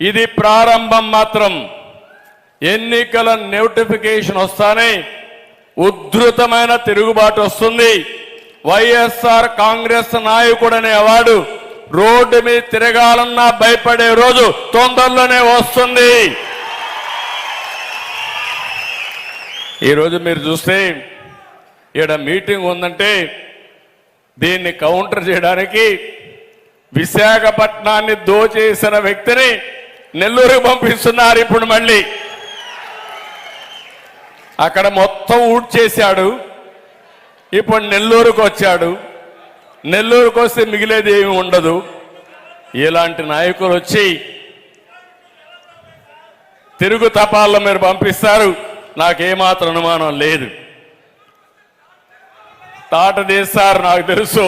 ఇది ప్రారంభం మాత్రం. ఎన్నికల నోటిఫికేషన్ వస్తానే ఉధృతమైన తిరుగుబాటు వస్తుంది. వైఎస్ఆర్ కాంగ్రెస్ నాయకుడనేవాడు రోడ్డు మీద తిరగాలన్నా భయపడే రోజు తొందరలోనే వస్తుంది. ఈరోజు మీరు చూస్తే ఇక్కడ మీటింగ్ ఉందంటే దీన్ని కౌంటర్ చేయడానికి విశాఖపట్నాన్ని దోచేసిన వ్యక్తిని నెల్లూరుకు పంపిస్తున్నారు. ఇప్పుడు మళ్ళీ అక్కడ మొత్తం ఊడ్చేశాడు, ఇప్పుడు నెల్లూరుకు వచ్చాడు. నెల్లూరుకు వస్తే మిగిలేది ఏమి ఉండదు. ఇలాంటి నాయకులు వచ్చి తిరుగు తపాల్లో మీరు పంపిస్తారు, నాకేమాత్రం అనుమానం లేదు. తాట తీస్తారు, నాకు తెలుసు.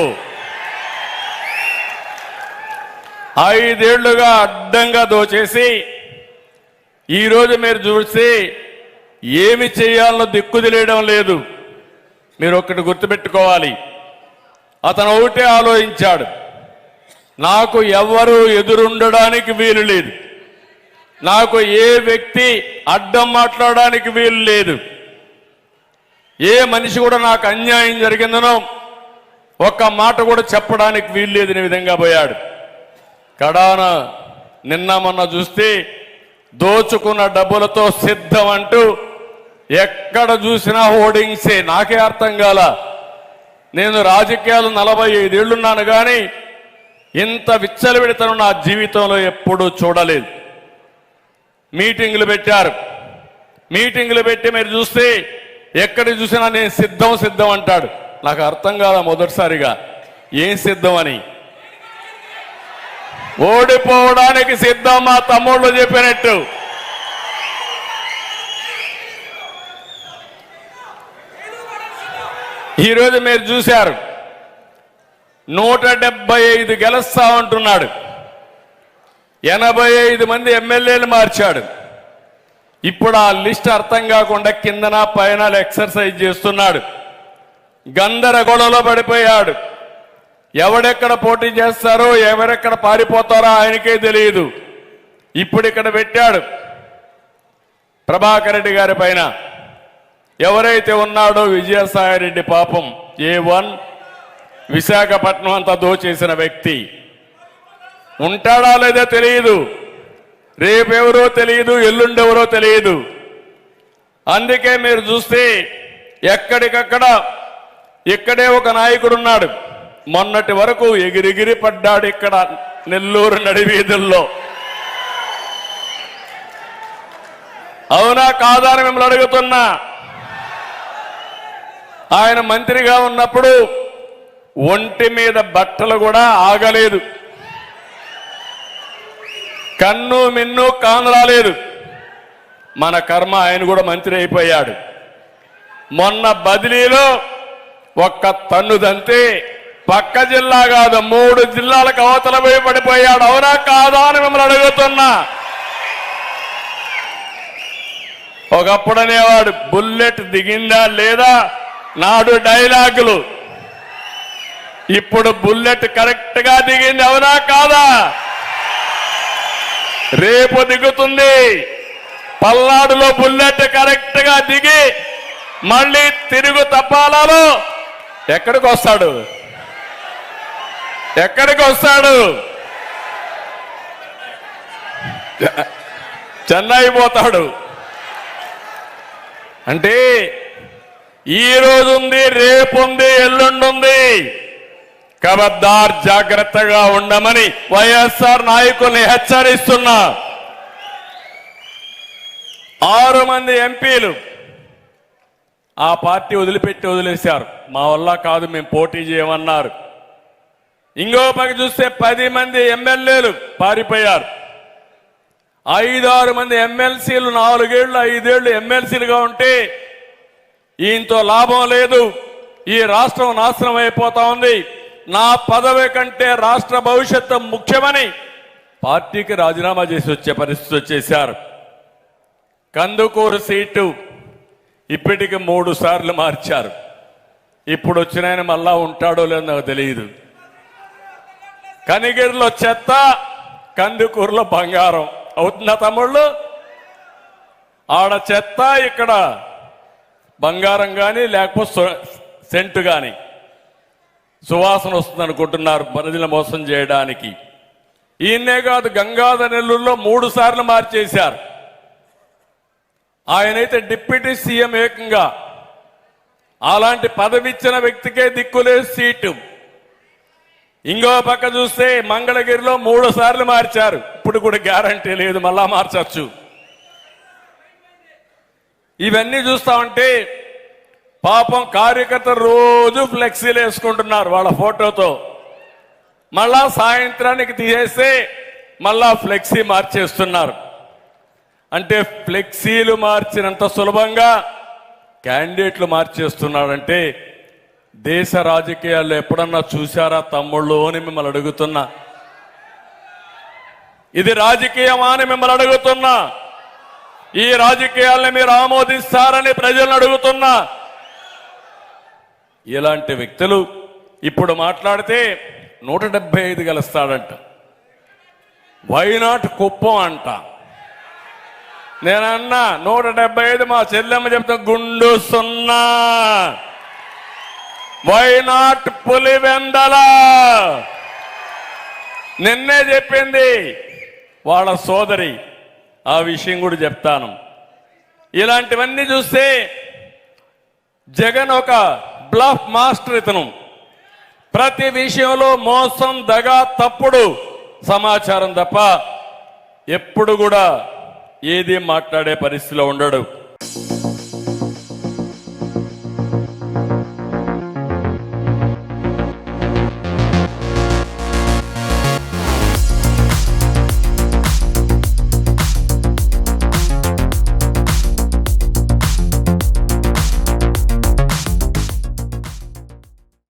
5 ఏళ్లుగా అడ్డంగా దోచేసి ఈరోజు మీరు చూసి ఏమి చేయాలో దిక్కు తెలియడం లేదు. మీరు ఒక్కటి గుర్తుపెట్టుకోవాలి, అతను ఒకటే ఆలోచించాడు, నాకు ఎవ్వరూ ఎదురుండడానికి వీలు లేదు, నాకు ఏ వ్యక్తి అడ్డం మాట్లాడడానికి వీలు లేదు, ఏ మనిషి కూడా నాకు అన్యాయం జరిగిందనో ఒక్క మాట కూడా చెప్పడానికి వీలు లేదని విధంగా పోయాడు. కడాన నిన్న మొన్న చూస్తే దోచుకున్న డబ్బులతో సిద్ధం అంటూ ఎక్కడ చూసినా హోర్డింగ్సే. నాకే అర్థం కాల. నేను రాజకీయాలు 45 ఏళ్లున్నాను కానీ ఇంత విచ్చలవిడితనం నా జీవితంలో ఎప్పుడూ చూడలేదు. మీటింగులు పెట్టారు, మీటింగులు పెట్టి మీరు చూస్తే ఎక్కడ చూసినా నేను సిద్ధం సిద్ధం అంటాడు. నాకు అర్థం కాల మొదటిసారిగా ఏం సిద్ధం అని. ఓడిపోవడానికి సిద్ధం మా తమ్ముళ్ళు చెప్పినట్టు. ఈరోజు మీరు చూశారు 175 గెలుస్తా ఉంటున్నాడు. 85 మంది ఎమ్మెల్యేలు మార్చాడు. ఇప్పుడు ఆ లిస్ట్ అర్థం కాకుండా కిందన పైన ఎక్సర్సైజ్ చేస్తున్నాడు. గందరగోళంలో పడిపోయాడు. ఎవడెక్కడ పోటీ చేస్తారో ఎవరెక్కడ పారిపోతారో ఆయనకే తెలియదు. ఇప్పుడు ఇక్కడ పెట్టాడు ప్రభాకర్ రెడ్డి గారి పైన ఎవరైతే ఉన్నాడో విజయసాయిరెడ్డి, పాపం A1 విశాఖపట్నం అంతా దోచేసిన వ్యక్తి ఉంటాడా లేదో తెలియదు, రేపెవరో తెలియదు, ఎల్లుండెవరో తెలియదు. అందుకే మీరు చూస్తే ఎక్కడికక్కడ ఇక్కడే ఒక నాయకుడు ఉన్నాడు. మొన్నటి వరకు ఎగిరిగిరి పడ్డాడు ఇక్కడ నెల్లూరు నడివీధుల్లో. అవునా కాదా అని మిమ్మల్ని అడుగుతున్నా. ఆయన మంత్రిగా ఉన్నప్పుడు ఒంటి మీద బట్టలు కూడా ఆగలేదు, కన్ను మిన్ను కానరాలేదు. మన కర్మ, ఆయన కూడా మంత్రి అయిపోయాడు. మొన్న బదిలీలో ఒక్క తన్నుదంతే పక్క జిల్లా కాదు 3 జిల్లాలకు అవతల పోయి పడిపోయాడు. అవునా కాదా అని మిమ్మల్ని అడుగుతున్నా. ఒకప్పుడు అనేవాడు బుల్లెట్ దిగిందా లేదా నాడు డైలాగులు. ఇప్పుడు బుల్లెట్ కరెక్ట్ గా దిగింది. అవునా కాదా? రేపు దిగుతుంది. పల్నాడులో బుల్లెట్ కరెక్ట్ గా దిగి మళ్ళీ తిరుగు తపాలలో ఎక్కడికి వస్తాడు? ఎక్కడికి వస్తాడు? చెన్నై పోతాడు. అంటే ఈ రోజు ఉంది, రేపు ఉంది, ఎల్లుండుంది. ఖబర్దార్, జాగ్రత్తగా ఉండమని వైఎస్ఆర్ నాయకుల్ని హెచ్చరిస్తున్నా. 6 మంది ఎంపీలు ఆ పార్టీ వదిలేశారు. మా వల్ల కాదు, మేము పోటీ చేయమన్నారు. ఇంకో పక్క చూస్తే 10 మంది ఎమ్మెల్యేలు పారిపోయారు. 5-6 మంది ఎమ్మెల్సీలు 4 ఏళ్లు 5 ఏళ్లు ఎమ్మెల్సీలుగా ఉంటే ఈయనతో లాభం లేదు, ఈ రాష్ట్రం నాశనం అయిపోతా ఉంది, నా పదవి కంటే రాష్ట్ర భవిష్యత్తు ముఖ్యమని పార్టీకి రాజీనామా చేసి వచ్చే పరిస్థితి వచ్చేశారు. కందుకూరు సీటు ఇప్పటికి 3 సార్లు మార్చారు. ఇప్పుడు వచ్చిన ఆయన మళ్ళా ఉంటాడో లేదో నాకు తెలియదు. కనిగిరిలో చెత్త, కందుకూరులో బంగారం. అవుతుందా తమ్ముళ్ళు? ఆడ చెత్త, ఇక్కడ బంగారం కానీ లేకపోతే సెంటు కానీ సువాసన వస్తుంది అనుకుంటున్నారు ప్రజలు మోసం చేయడానికి. ఈయన్నే కాదు, గంగాధర్ నెల్లూరులో 3 సార్లు మార్చేశారు. ఆయనైతే డిప్యూటీ సీఎం ఏకంగా. అలాంటి పదవి ఇచ్చిన వ్యక్తికే దిక్కులేదు సీటు. ఇంకో పక్క చూస్తే మంగళగిరిలో 3 సార్లు మార్చారు. ఇప్పుడు కూడా గ్యారంటీ లేదు, మళ్ళా మార్చచ్చు. ఇవన్నీ చూస్తా ఉంటే పాపం కార్యకర్తలు రోజు ఫ్లెక్సీలు వేసుకుంటున్నారు వాళ్ళ ఫోటోతో. మళ్ళా సాయంత్రానికి తీసేస్తే మళ్ళా ఫ్లెక్సీ మార్చేస్తున్నారు. అంటే ఫ్లెక్సీలు మార్చినంత సులభంగా క్యాండిడేట్లు మార్చేస్తున్నాడంటే దేశ రాజకీయాల్లో ఎప్పుడన్నా చూశారా తమ్ముళ్ళు అని మిమ్మల్ని అడుగుతున్నా. ఇది రాజకీయమా అని మిమ్మల్ని అడుగుతున్నా. ఈ రాజకీయాల్ని మీరు ఆమోదిస్తారని ప్రజలను అడుగుతున్నా. ఇలాంటి వ్యక్తులు ఇప్పుడు మాట్లాడితే 175 గెలుస్తాడంట. వైనాట్ కుప్పం అంట. నేనన్నా 175, మా చెల్లెమ్మ చెప్తా గుండు 0. వైనాట్ పులివెందల. నిన్నే చెప్పింది వాళ్ళ సోదరి. ఆ విషయం కూడా చెప్తాను. ఇలాంటివన్నీ చూస్తే జగన్ ఒక బ్లఫ్ మాస్టర్. ఇతను ప్రతి విషయంలో మోసం, దగా, తప్పుడు సమాచారం తప్ప ఎప్పుడు కూడా ఏది మాట్లాడే పరిస్థితిలో ఉండడు.